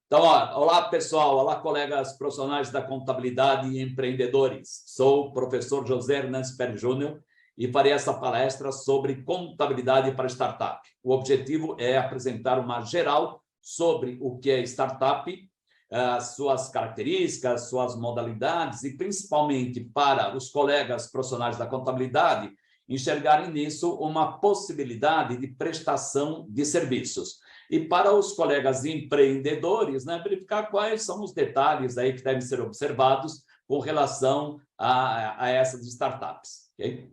Então, olá, pessoal. Olá, colegas profissionais da contabilidade e empreendedores. Sou o professor José Hernandes Pérez Júnior e farei essa palestra sobre contabilidade para startup. O objetivo é apresentar uma geral sobre o que é startup, suas características, suas modalidades e, principalmente, para os colegas profissionais da contabilidade enxergarem nisso uma possibilidade de prestação de serviços. E para os colegas empreendedores, verificar quais são os detalhes aí que devem ser observados com relação a essas startups. Okay?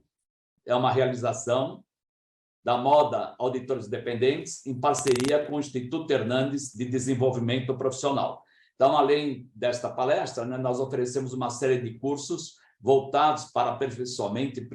É uma realização da Moda Auditores Independentes em parceria com o Instituto Hernandes de Desenvolvimento Profissional. Então, além desta palestra, nós oferecemos uma série de cursos voltados para aperfeiçoamento,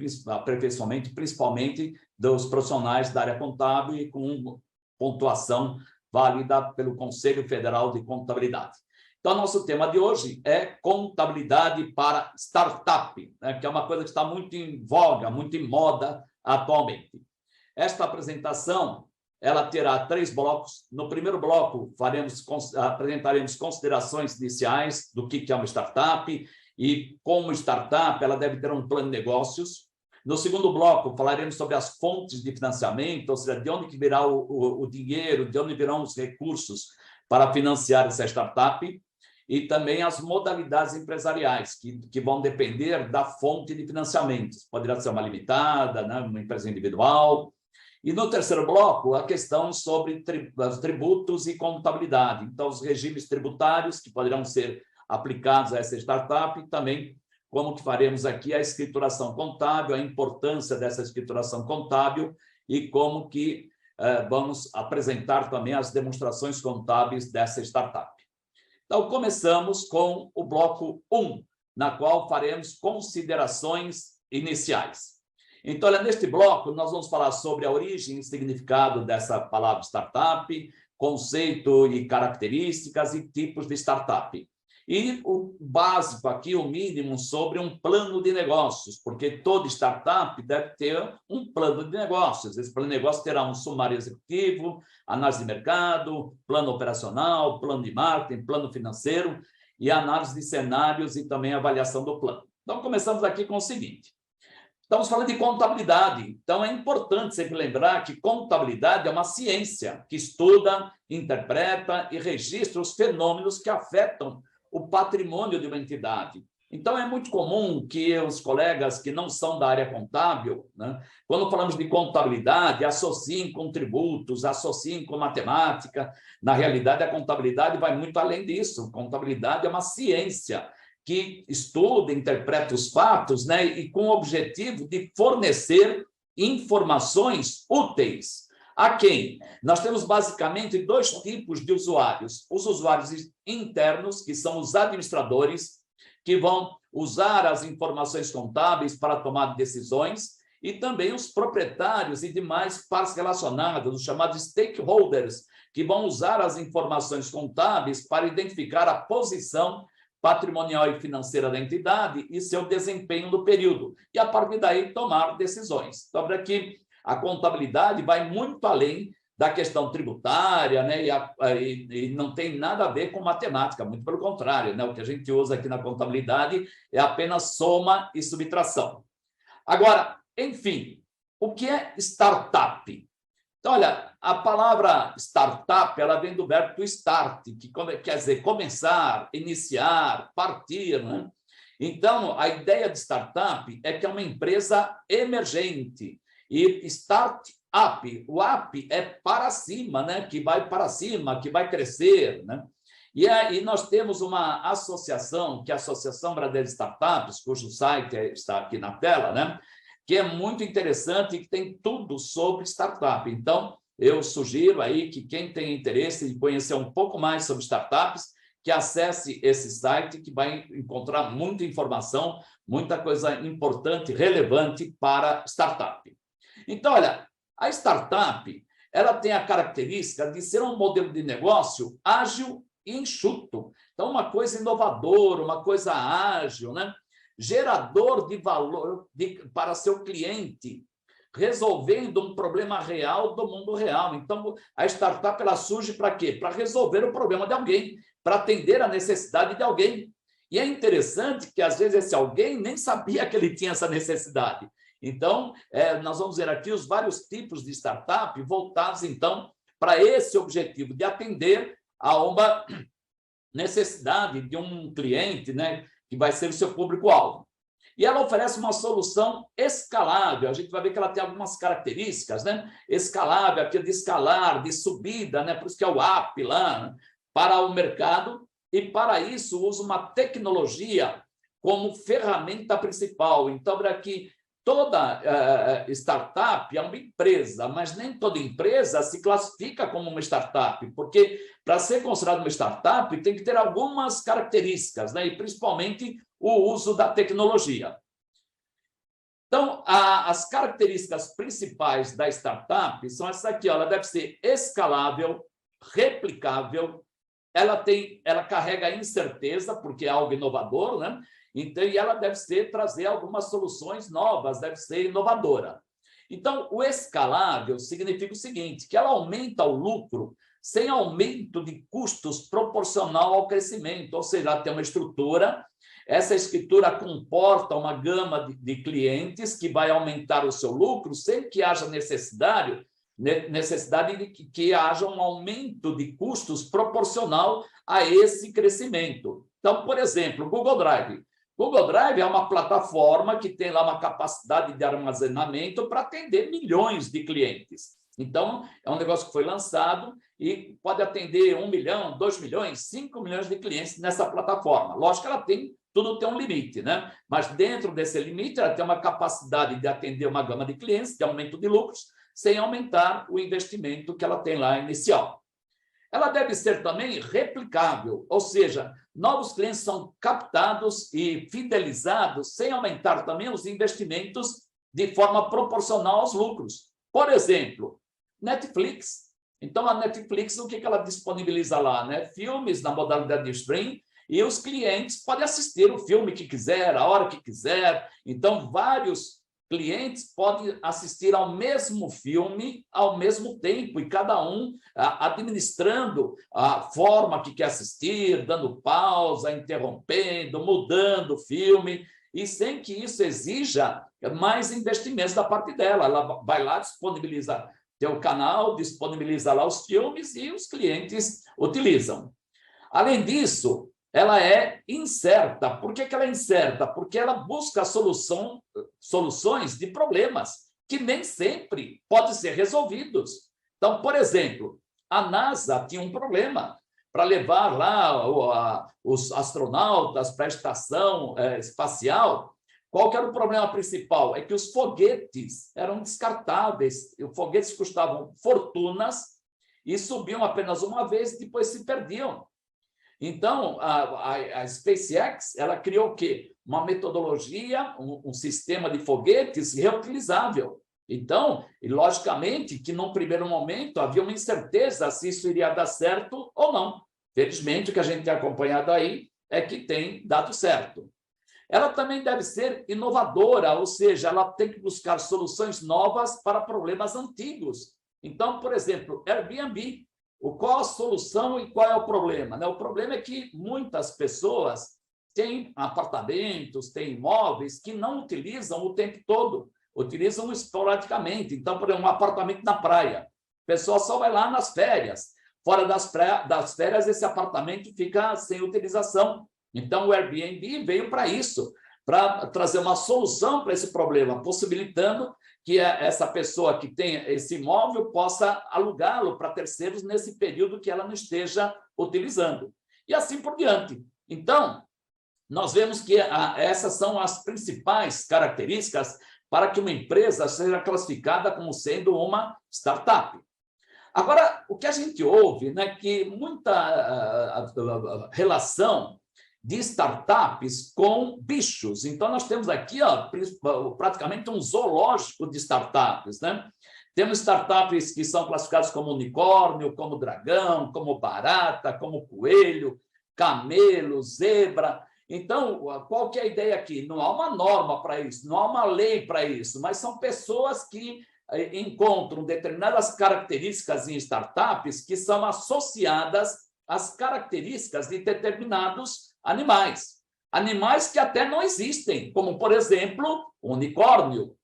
principalmente dos profissionais da área contábil e com pontuação válida pelo Conselho Federal de Contabilidade. Então, nosso tema de hoje é contabilidade para startup, que é uma coisa que está muito em voga, muito em moda atualmente. Esta apresentação ela terá 3 blocos. No primeiro bloco, apresentaremos considerações iniciais do que é uma startup e como startup ela deve ter um plano de negócios. No segundo bloco, falaremos sobre as fontes de financiamento, ou seja, de onde que virá o dinheiro, de onde virão os recursos para financiar essa startup, e também as modalidades empresariais, que vão depender da fonte de financiamento. Poderá ser uma limitada, uma empresa individual. E no terceiro bloco, a questão sobre tributos e contabilidade. Então, os regimes tributários que poderão ser aplicados a essa startup e também como que faremos aqui a escrituração contábil, a importância dessa escrituração contábil e como que vamos apresentar também as demonstrações contábeis dessa startup. Então, começamos com o bloco 1, na qual faremos considerações iniciais. Então, neste bloco, nós vamos falar sobre a origem e significado dessa palavra startup, conceito e características e tipos de startup. E o básico aqui, o mínimo, sobre um plano de negócios, porque toda startup deve ter um plano de negócios. Esse plano de negócios terá um sumário executivo, análise de mercado, plano operacional, plano de marketing, plano financeiro e análise de cenários e também avaliação do plano. Então, começamos aqui com o seguinte. Estamos falando de contabilidade. Então, é importante sempre lembrar que contabilidade é uma ciência que estuda, interpreta e registra os fenômenos que afetam o patrimônio de uma entidade. Então, é muito comum que os colegas que não são da área contábil, quando falamos de contabilidade, associem com tributos, associem com matemática. Na realidade, a contabilidade vai muito além disso. Contabilidade é uma ciência que estuda, interpreta os fatos, e com o objetivo de fornecer informações úteis. A quem? Nós temos basicamente 2 tipos de usuários. Os usuários internos, que são os administradores, que vão usar as informações contábeis para tomar decisões, e também os proprietários e demais partes relacionadas, os chamados stakeholders, que vão usar as informações contábeis para identificar a posição patrimonial e financeira da entidade e seu desempenho no período, e a partir daí tomar decisões. Então, aqui a contabilidade vai muito além da questão tributária, e não tem nada a ver com matemática, muito pelo contrário, o que a gente usa aqui na contabilidade é apenas soma e subtração. Agora, enfim, o que é startup? Então, olha, a palavra startup, ela vem do verbo to start, que quer dizer começar, iniciar, partir, Então, a ideia de startup é que é uma empresa emergente. E startup, o up é para cima, que vai para cima, que vai crescer, E aí nós temos uma associação, que é a Associação Brasileira de Startups, cujo site está aqui na tela, que é muito interessante e que tem tudo sobre startup. Então, eu sugiro aí que quem tem interesse em conhecer um pouco mais sobre startups, que acesse esse site, que vai encontrar muita informação, muita coisa importante, relevante para startup. Então, olha, a startup ela tem a característica de ser um modelo de negócio ágil e enxuto. Então, uma coisa inovadora, uma coisa ágil, gerador de valor para seu cliente, resolvendo um problema real do mundo real. Então, a startup ela surge para quê? Para resolver o problema de alguém, para atender a necessidade de alguém. E é interessante que, às vezes, esse alguém nem sabia que ele tinha essa necessidade. Então, nós vamos ver aqui os vários tipos de startup voltados, então, para esse objetivo de atender a uma necessidade de um cliente, né, que vai ser o seu público-alvo. E ela oferece uma solução escalável. A gente vai ver que ela tem algumas características, né? Escalável, aqui de escalar, de subida, né? Por isso que é o up lá, né? Para o mercado. E, para isso, usa uma tecnologia como ferramenta principal. Então, aqui, toda startup é uma empresa, mas nem toda empresa se classifica como uma startup, porque, para ser considerada uma startup, tem que ter algumas características, né? E, principalmente, o uso da tecnologia. Então, as características principais da startup são essas aqui. Ela deve ser escalável, replicável, ela carrega incerteza, porque é algo inovador, né? Então, e ela deve trazer algumas soluções novas, deve ser inovadora. Então, o escalável significa o seguinte, que ela aumenta o lucro sem aumento de custos proporcional ao crescimento, ou seja, ela tem uma estrutura, essa estrutura comporta uma gama de clientes que vai aumentar o seu lucro sem que haja necessidade de que haja um aumento de custos proporcional a esse crescimento. Então, por exemplo, o Google Drive. Google Drive é uma plataforma que tem lá uma capacidade de armazenamento para atender milhões de clientes. Então, é um negócio que foi lançado e pode atender 1 milhão, 2 milhões, 5 milhões de clientes nessa plataforma. Lógico que ela tudo tem um limite, né? Mas dentro desse limite, ela tem uma capacidade de atender uma gama de clientes, de aumento de lucros, sem aumentar o investimento que ela tem lá inicial. Ela deve ser também replicável, ou seja, novos clientes são captados e fidelizados sem aumentar também os investimentos de forma proporcional aos lucros. Por exemplo, Netflix. Então, a Netflix, o que ela disponibiliza lá? Né? Filmes na modalidade de stream, e os clientes podem assistir o filme que quiser, a hora que quiser. Então, vários clientes podem assistir ao mesmo filme ao mesmo tempo, e cada um administrando a forma que quer assistir, dando pausa, interrompendo, mudando o filme, e sem que isso exija mais investimentos da parte dela. Ela vai lá, disponibiliza tem o canal, disponibiliza lá os filmes e os clientes utilizam. Além disso, ela é incerta. Por que ela é incerta? Porque ela busca soluções de problemas que nem sempre podem ser resolvidos. Então, por exemplo, a NASA tinha um problema para levar lá os astronautas para a estação espacial. Qual que era o problema principal? É que os foguetes eram descartáveis. Os foguetes custavam fortunas e subiam apenas uma vez e depois se perdiam. Então, a SpaceX ela criou o quê? Uma metodologia, um sistema de foguetes reutilizável. Então, e logicamente que, num primeiro momento, havia uma incerteza se isso iria dar certo ou não. Felizmente, o que a gente tem acompanhado aí é que tem dado certo. Ela também deve ser inovadora, ou seja, ela tem que buscar soluções novas para problemas antigos. Então, por exemplo, Airbnb. Qual a solução e qual é o problema? O problema é que muitas pessoas têm apartamentos, têm imóveis que não utilizam o tempo todo, utilizam esporadicamente. Então, por exemplo, um apartamento na praia, a pessoa só vai lá nas férias. Fora das férias, esse apartamento fica sem utilização. Então, o Airbnb veio para isso, para trazer uma solução para esse problema, possibilitando que essa pessoa que tem esse imóvel possa alugá-lo para terceiros nesse período que ela não esteja utilizando. E assim por diante. Então, nós vemos que essas são as principais características para que uma empresa seja classificada como sendo uma startup. Agora, o que a gente ouve, né, que muita relação de startups com bichos. Então, nós temos aqui praticamente um zoológico de startups, né? Temos startups que são classificadas como unicórnio, como dragão, como barata, como coelho, camelo, zebra. Então, qual que é a ideia aqui? Não há uma norma para isso, não há uma lei para isso, mas são pessoas que encontram determinadas características em startups que são associadas às características de determinados animais. Animais que até não existem, como, por exemplo, o unicórnio.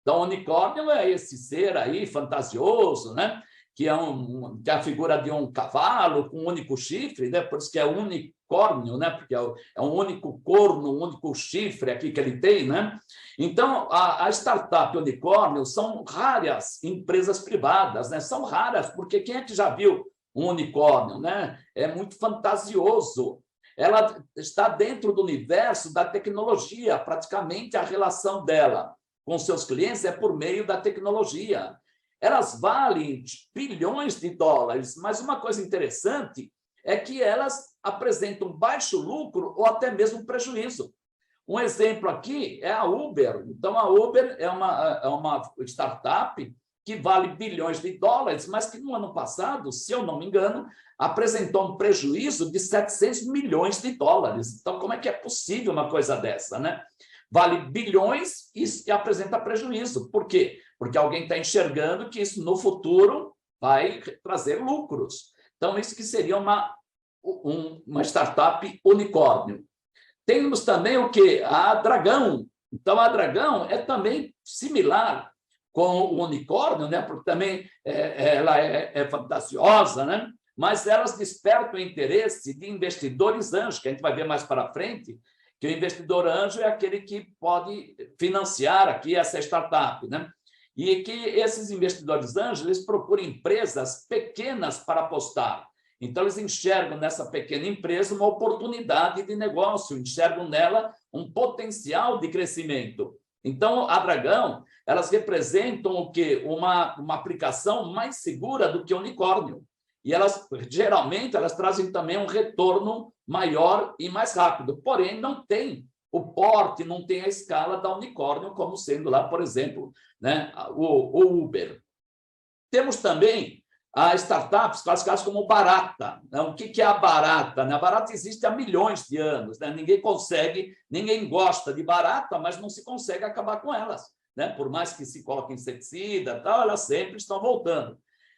Então, o unicórnio é esse ser aí fantasioso, né? Que é a figura de um cavalo com um único chifre, né? Por isso que é unicórnio, né? Porque é um único corno, um único chifre aqui que ele tem, né? Então, a startup unicórnio são raras empresas privadas, né? São raras, porque quem é que já viu um unicórnio, né? É muito fantasioso. Ela está dentro do universo da tecnologia, praticamente a relação dela com seus clientes é por meio da tecnologia. Elas valem bilhões de dólares, mas uma coisa interessante é que elas apresentam baixo lucro ou até mesmo prejuízo. Um exemplo aqui é a Uber. Então, a Uber é uma startup que vale bilhões de dólares, mas que no ano passado, se eu não me engano, apresentou um prejuízo de 700 milhões de dólares. Então, como é que é possível uma coisa dessa, né? Vale bilhões e apresenta prejuízo. Por quê? Porque alguém está enxergando que isso no futuro vai trazer lucros. Então, isso que seria uma startup unicórnio. Temos também o quê? A Dragão. Então, a Dragão é também similar com o unicórnio, né? Porque também ela é fantasiosa, né? Mas elas despertam o interesse de investidores anjos, que a gente vai ver mais para frente, que o investidor anjo é aquele que pode financiar aqui essa startup, né? E que esses investidores anjos, eles procuram empresas pequenas para apostar. Então, eles enxergam nessa pequena empresa uma oportunidade de negócio, enxergam nela um potencial de crescimento. Então, a Dragão, elas representam o quê? Uma aplicação mais segura do que o unicórnio. E elas, geralmente, elas trazem também um retorno maior e mais rápido. Porém, não tem o porte, não tem a escala da unicórnio, como sendo lá, por exemplo, né, o Uber. Temos também as startups classificadas como barata. Né? O que é a barata? A barata existe há milhões de anos. Né? Ninguém gosta de barata, mas não se consegue acabar com elas. Né? Por mais que se coloque inseticida, tal, elas sempre estão voltando.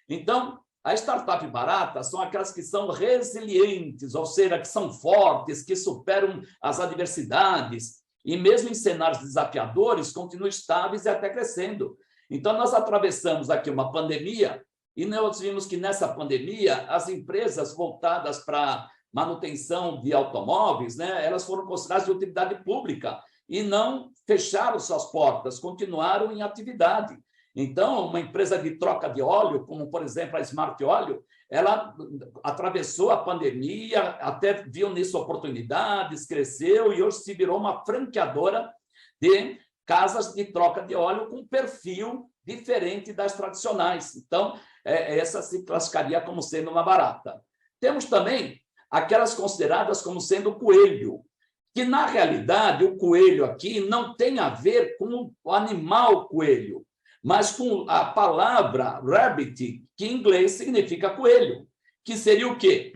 Então, a startup barata são aquelas que são resilientes, ou seja, que são fortes, que superam as adversidades e, mesmo em cenários desafiadores, continuam estáveis e até crescendo. Então, nós atravessamos aqui uma pandemia e nós vimos que, nessa pandemia, as empresas voltadas para manutenção de automóveis, né, elas foram consideradas de utilidade pública e não fecharam suas portas, continuaram em atividade. Então, uma empresa de troca de óleo, como, por exemplo, a Smart Óleo, ela atravessou a pandemia, até viu nisso oportunidades, cresceu e hoje se virou uma franqueadora de casas de troca de óleo com perfil diferente das tradicionais. Então, essa se classificaria como sendo uma barata. Temos também aquelas consideradas como sendo coelho, que, na realidade, o coelho aqui não tem a ver com o animal coelho, mas com a palavra rabbit, que em inglês significa coelho, que seria o quê?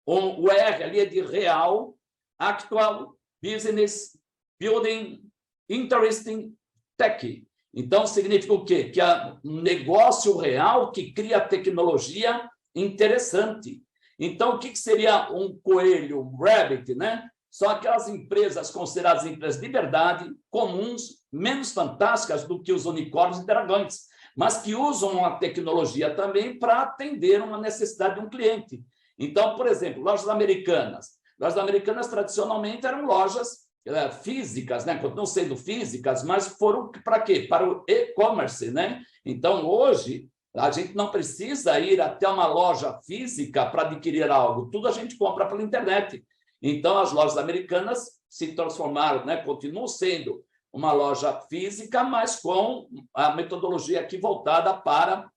O R ali é de real, actual, business, building, interesting, tech. Então, significa o quê? Que é um negócio real que cria tecnologia interessante. Então, o que seria um coelho, um rabbit, né? São aquelas empresas consideradas empresas de verdade, comuns, menos fantásticas do que os unicórnios e dragões, mas que usam a tecnologia também para atender uma necessidade de um cliente. Então, por exemplo, lojas americanas. Lojas americanas, tradicionalmente, eram lojas físicas, né? Continuam sendo físicas, mas foram para quê? Para o e-commerce, né? Então, hoje, a gente não precisa ir até uma loja física para adquirir algo. Tudo a gente compra pela internet. Então, as lojas americanas se transformaram, né? Continuam sendo uma loja física, mas com a metodologia aqui voltada para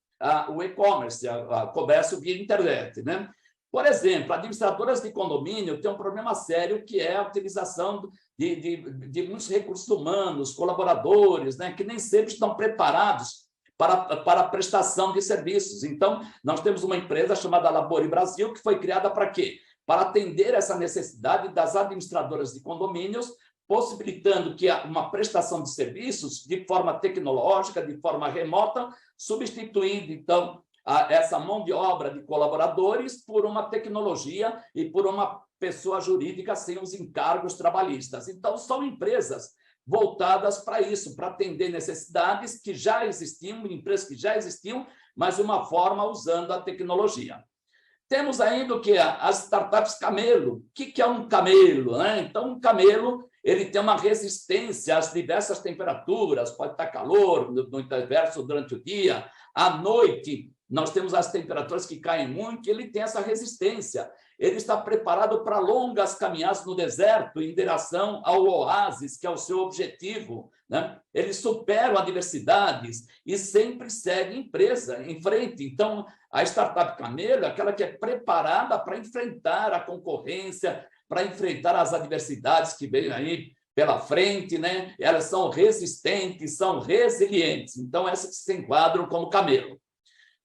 o e-commerce, o comércio via internet, né? Por exemplo, administradoras de condomínio têm um problema sério, que é a utilização de muitos recursos humanos, colaboradores, né? Que nem sempre estão preparados para a prestação de serviços. Então, nós temos uma empresa chamada Labore Brasil, que foi criada para quê? para atender essa necessidade das administradoras de condomínios, possibilitando que uma prestação de serviços de forma tecnológica, de forma remota, substituindo, então, essa mão de obra de colaboradores por uma tecnologia e por uma pessoa jurídica sem os encargos trabalhistas. Então, são empresas voltadas para isso, para atender necessidades que já existiam, empresas que já existiam, mas de uma forma usando a tecnologia. Temos ainda o que? As startups camelo. O que é um camelo, né? Então, um camelo ele tem uma resistência às diversas temperaturas, pode estar calor no inverso durante o dia, à noite nós temos as temperaturas que caem muito, e ele tem essa resistência. Ele está preparado para longas caminhadas no deserto, em direção ao oásis, que é o seu objetivo, né? Ele supera adversidades e sempre segue empresa em frente. Então, a startup camelo é aquela que é preparada para enfrentar a concorrência, para enfrentar as adversidades que vêm aí pela frente, né? Elas são resistentes, são resilientes. Então, essas se enquadram como camelo.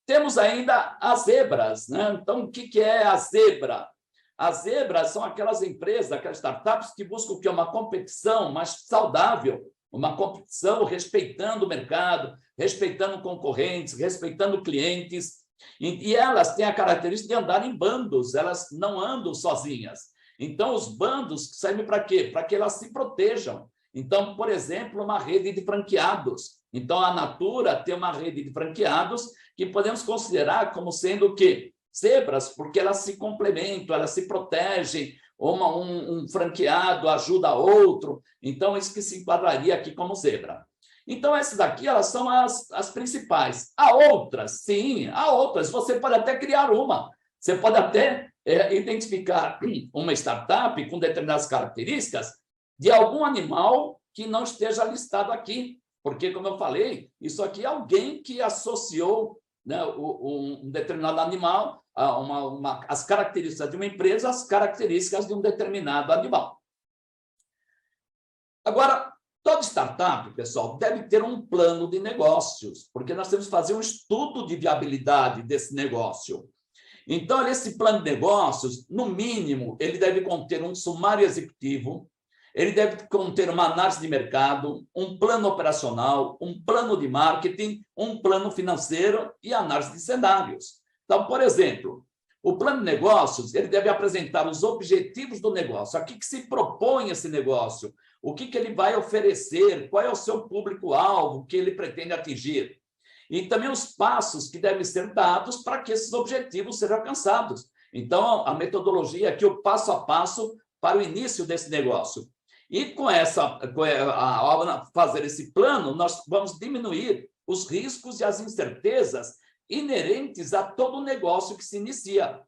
Temos ainda as zebras, né? Então, o que é a zebra? As zebras são aquelas empresas, aquelas startups que buscam o que é uma competição mais saudável, uma competição respeitando o mercado, respeitando concorrentes, respeitando clientes, e elas têm a característica de andar em bandos, elas não andam sozinhas. Então, os bandos servem para quê? Para que elas se protejam. Então, por exemplo, uma rede de franqueados. Então, a Natura tem uma rede de franqueados que podemos considerar como sendo o quê? Zebras, porque elas se complementam, elas se protegem, um franqueado ajuda outro. Então, isso que se enquadraria aqui como zebra. Então, essas daqui, elas são as principais. Há outras, sim, há outras. Você pode até criar uma. Você pode até identificar uma startup com determinadas características de algum animal que não esteja listado aqui. Porque, como eu falei, isso aqui é alguém que associou, né, um determinado animal, as características de uma empresa, às características de um determinado animal. Agora, toda startup, pessoal, deve ter um plano de negócios, porque nós temos que fazer um estudo de viabilidade desse negócio. Então, esse plano de negócios, no mínimo, ele deve conter um sumário executivo, ele deve conter uma análise de mercado, um plano operacional, um plano de marketing, um plano financeiro e análise de cenários. Então, por exemplo, o plano de negócios ele deve apresentar os objetivos do negócio, a que se propõe esse negócio, o que ele vai oferecer, qual é o seu público-alvo que ele pretende atingir. E também os passos que devem ser dados para que esses objetivos sejam alcançados. Então, a metodologia aqui, o passo a passo para o início desse negócio. E com fazer esse plano, nós vamos diminuir os riscos e as incertezas inerentes a todo negócio que se inicia.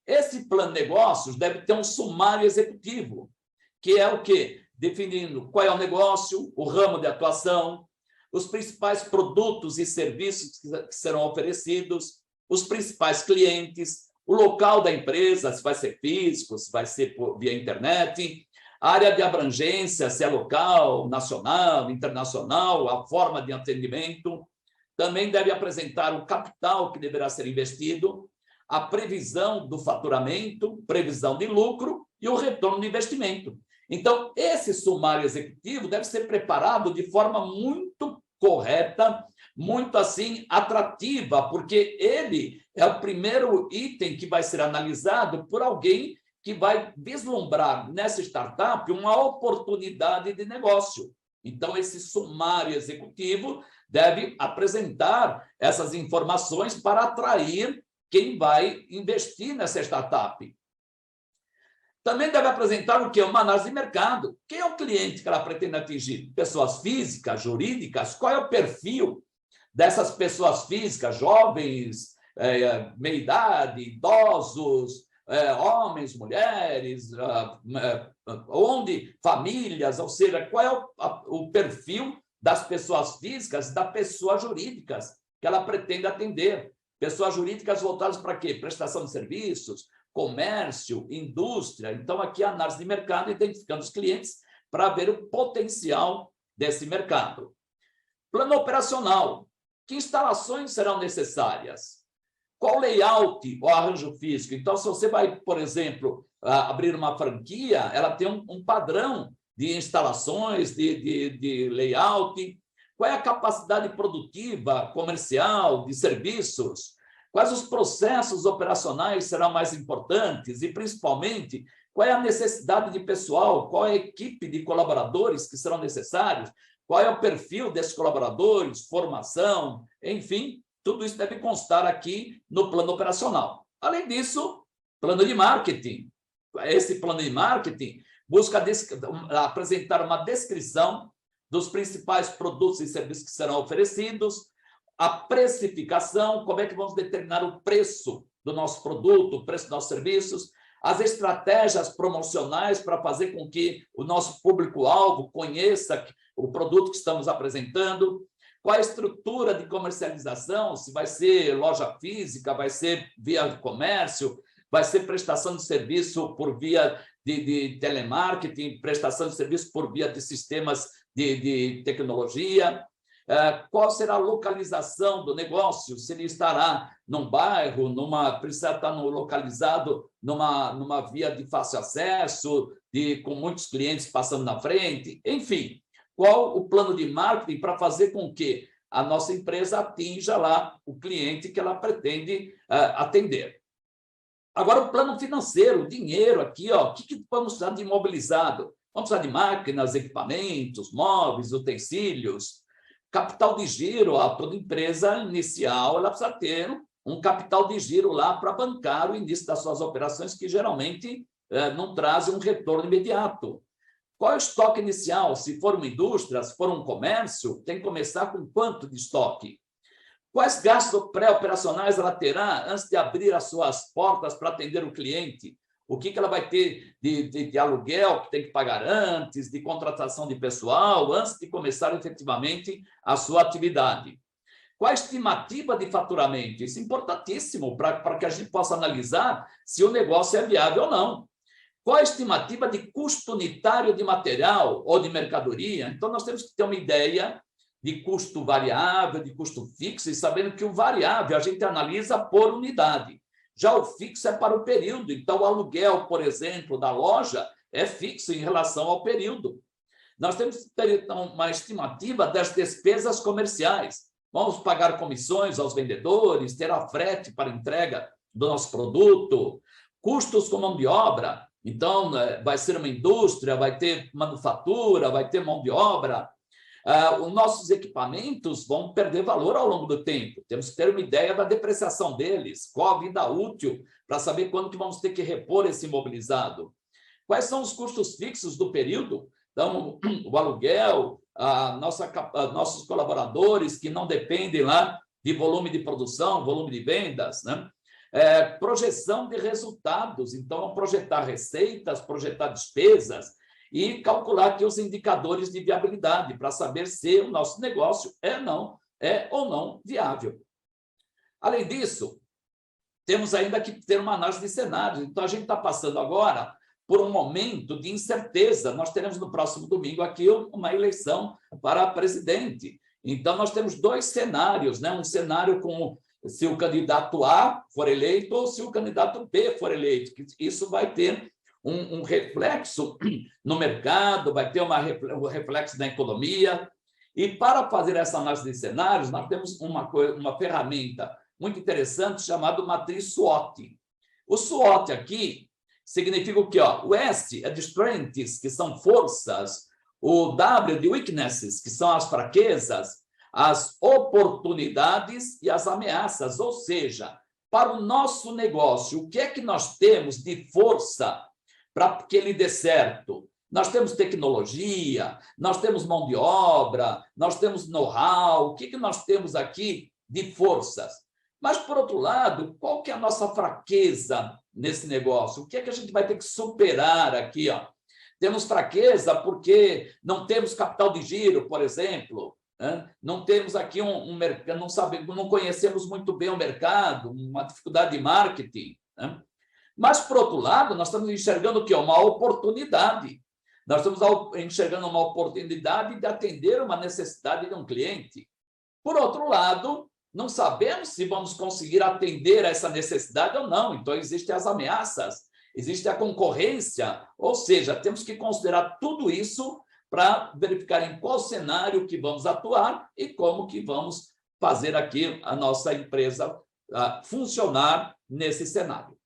Esse plano de negócios deve ter um sumário executivo, que é o quê? Definindo qual é o negócio, o ramo de atuação, os principais produtos e serviços que serão oferecidos, os principais clientes, o local da empresa, se vai ser físico, se vai ser via internet, a área de abrangência, se é local, nacional, internacional, a forma de atendimento. Também deve apresentar o capital que deverá ser investido, a previsão do faturamento, previsão de lucro e o retorno do investimento. Então, esse sumário executivo deve ser preparado de forma muito correta, muito assim atrativa, porque ele é o primeiro item que vai ser analisado por alguém que vai vislumbrar nessa startup uma oportunidade de negócio. Então, esse sumário executivo deve apresentar essas informações para atrair quem vai investir nessa startup. Também deve apresentar o quê? Uma análise de mercado. Quem é o cliente que ela pretende atingir? Pessoas físicas, jurídicas? Qual é o perfil dessas pessoas físicas? Jovens, meia-idade, idosos, homens, mulheres, onde famílias, ou seja, qual é o perfil das pessoas físicas e das pessoas jurídicas que ela pretende atender. Pessoas jurídicas voltadas para quê? Prestação de serviços, comércio, indústria. Então, aqui a análise de mercado, identificando os clientes para ver o potencial desse mercado. Plano operacional. Que instalações serão necessárias? Qual layout ou arranjo físico? Então, se você vai, por exemplo, abrir uma franquia, ela tem um padrão de instalações, de layout. Qual é a capacidade produtiva, comercial, de serviços? Quais os processos operacionais serão mais importantes? E, principalmente, qual é a necessidade de pessoal? Qual é a equipe de colaboradores que serão necessários? Qual é o perfil desses colaboradores? Formação, enfim, tudo isso deve constar aqui no plano operacional. Além disso, plano de marketing. Esse plano de marketing busca apresentar uma descrição dos principais produtos e serviços que serão oferecidos, a precificação, como é que vamos determinar o preço do nosso produto, o preço dos nossos serviços, as estratégias promocionais para fazer com que o nosso público-alvo conheça o produto que estamos apresentando, qual a estrutura de comercialização, se vai ser loja física, vai ser via comércio, vai ser prestação de serviço por via de telemarketing, prestação de serviço por via de sistemas de tecnologia, qual será a localização do negócio, se ele estará num bairro, precisa estar localizado numa via de fácil acesso, com muitos clientes passando na frente, enfim, qual o plano de marketing para fazer com que a nossa empresa atinja lá o cliente que ela pretende atender. Agora, o plano financeiro, o dinheiro aqui, ó, o que vamos precisar de imobilizado? Vamos precisar de máquinas, equipamentos, móveis, utensílios, capital de giro. Toda empresa inicial ela precisa ter um capital de giro lá para bancar o início das suas operações, que geralmente não trazem um retorno imediato. Qual é o estoque inicial? Se for uma indústria, se for um comércio, tem que começar com quanto de estoque? Quais gastos pré-operacionais ela terá antes de abrir as suas portas para atender o cliente? O que ela vai ter de aluguel que tem que pagar antes, de contratação de pessoal, antes de começar efetivamente a sua atividade? Qual a estimativa de faturamento? Isso é importantíssimo para que a gente possa analisar se o negócio é viável ou não. Qual a estimativa de custo unitário de material ou de mercadoria? Então, nós temos que ter uma ideia de custo variável, de custo fixo, e sabendo que o variável a gente analisa por unidade. Já o fixo é para o período. Então, o aluguel, por exemplo, da loja é fixo em relação ao período. Nós temos que ter, então, uma estimativa das despesas comerciais. Vamos pagar comissões aos vendedores, ter a frete para entrega do nosso produto, custos com mão de obra. Então, vai ser uma indústria, vai ter manufatura, vai ter mão de obra. Os nossos equipamentos vão perder valor ao longo do tempo. Temos que ter uma ideia da depreciação deles, qual a vida útil, para saber quando que vamos ter que repor esse imobilizado. Quais são os custos fixos do período? Então, o aluguel, nossos colaboradores que não dependem lá de volume de produção, volume de vendas, né? Projeção de resultados. Então, projetar receitas, projetar despesas, e calcular aqui os indicadores de viabilidade para saber se o nosso negócio é ou não viável. Além disso, temos ainda que ter uma análise de cenários. Então, a gente está passando agora por um momento de incerteza. Nós teremos no próximo domingo aqui uma eleição para presidente. Então, nós temos dois cenários, né? Um cenário com se o candidato A for eleito ou se o candidato B for eleito. Isso vai ter um reflexo no mercado, vai ter um reflexo na economia. E para fazer essa análise de cenários, nós temos uma ferramenta muito interessante chamada matriz SWOT. O SWOT aqui significa o quê? O S é de strengths, que são forças, o W de weaknesses, que são as fraquezas, as oportunidades e as ameaças. Ou seja, para o nosso negócio, o que é que nós temos de força para que ele dê certo? Nós temos tecnologia, nós temos mão de obra, nós temos know-how. O que nós temos aqui de forças? Mas, por outro lado, qual que é a nossa fraqueza nesse negócio? O que é que a gente vai ter que superar aqui? Temos fraqueza porque não temos capital de giro, por exemplo. Não temos aqui um mercado, não conhecemos muito bem o mercado, uma dificuldade de marketing. Mas, por outro lado, nós estamos enxergando o quê? Uma oportunidade. Nós estamos enxergando uma oportunidade de atender uma necessidade de um cliente. Por outro lado, não sabemos se vamos conseguir atender a essa necessidade ou não. Então, existem as ameaças, existe a concorrência, ou seja, temos que considerar tudo isso para verificar em qual cenário que vamos atuar e como que vamos fazer aqui a nossa empresa funcionar nesse cenário.